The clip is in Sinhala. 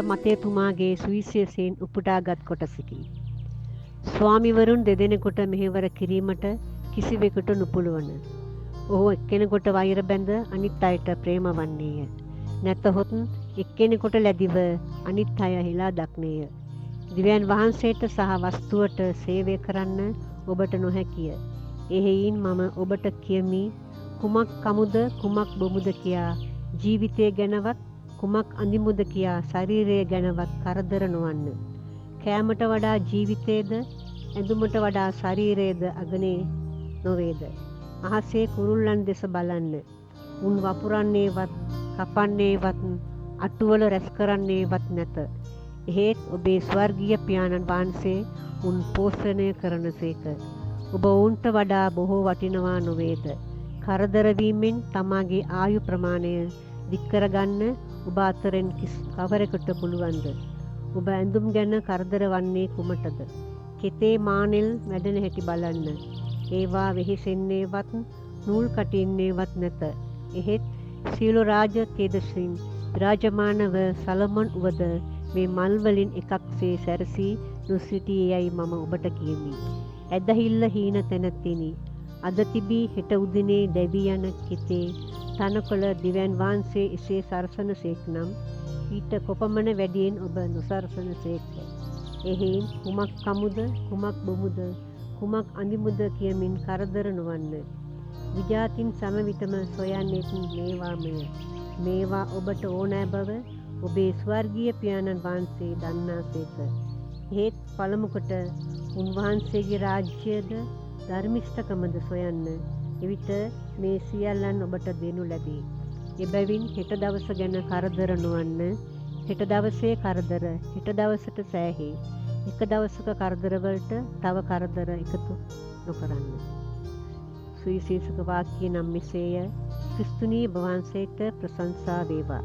මතයතුමාගේ සුවිශේෂයෙන් උපුටාගත් කොටසකි. ස්වාමිවරුන් දෙදෙනෙකුට මෙහෙවර කිරීමට කිසිවෙකුට නුපුළුවන. ඔහු එක්කෙනෙකුට වෛර බැඳ අනිත් අයට ප්‍රේම වන්නේය. නැතහොත් එක්කෙනෙකුට ලැදිව අනිත් අය හිලා දක්නේය. දිව්‍යන් වහන්සේට සහ වස්තුවට සේවය කරන්න ඔබට නොහැකිය. එහෙයින් මම ඔබට කියමි කුමක් කමුද කුමක් බොමුද කියා ජීවිතය ගැනවත් කුමක් අඳිමුද කියා ශරීරය ගැනවත් කරදර නොවන්න. කෑමට වඩා ජීවිතයේද ඇඳුමට වඩා ශරීරයේද අගනේ නොවේද. අහසේ කුරුල්ලන් දෙස බලන්න. උන් වපුරන්නේවත් කපන්නේවත් අටුවල රැස් කරන්නේවත් නැත. එහෙත් ඔබේ ස්වර්ගීය පියාණන් වහන්සේ උන් පෝෂණය කරනසේක. ඔබ ඔවුන්ට වඩා බොහෝ වටිනවා නොවේද. කරදරවීමෙන් තමාගේ ආයු ප්‍රමාණය දික්කරගන්න ඔබ අතරෙන් කවරෙකුට පුළුවන්ද. ඔබ ඇඳුම් ගැන කරදර වන්නේ කුමටද. කෙතේ මානෙල් වැඩෙන හැටි බලන්න. ඒවා වෙහෙසෙන්නේවත් නූල් කටින්නේවත් නැත. එහෙත් සියලු රාජ තේජස්වින් විරාජමානව සලමොන් වුවද මේ මල්වලින් එකක්සේ සැරසී නොසිටියේයයි මම ඔබට කියමි. ඇදහිල්ල හීන තැනැත්තිනි. අද තිබී හෙට උදිනේ දැවී යන කෙතේ තනකොළ දිව්‍යන් වහන්සේ එසේ සරසන සේක් නම් ඊට කොපමණ වැඩියෙන් ඔබ නොසරසන සේක. එහෙයින් කුමක් කමුද කුමක් බොමුද කුමක් අඳිමුද කියමින් කරදර නොවන්න. විජාතින් සමවිතම සොයන්නේත් මේවාමය. මේවා ඔබට ඕනෑ බව ඔබේ ස්වර්ගීය පියාණන් වහන්සේ දන්නාසේක. එහෙත් පළමුකොට උන්වහන්සේගේ රාජ්‍යද ධර්මිෂ්ඨකමද සොයන්න. එවිට මේ සියල්ලන් ඔබට දෙනු ලැබේ. එබැවින් හෙට දවස ගැන කරදර නොවන්න. හෙට දවසේ කරදර හෙට දවසට සෑහේ. එක දවසක කරදරවලට තව කරදර එකතු නොකරන්න. සුවිශේෂක වාක්‍ය නම් මෙසේය. ක්‍රිස්තුනී වහන්සේට ප්‍රශංසා වේවා.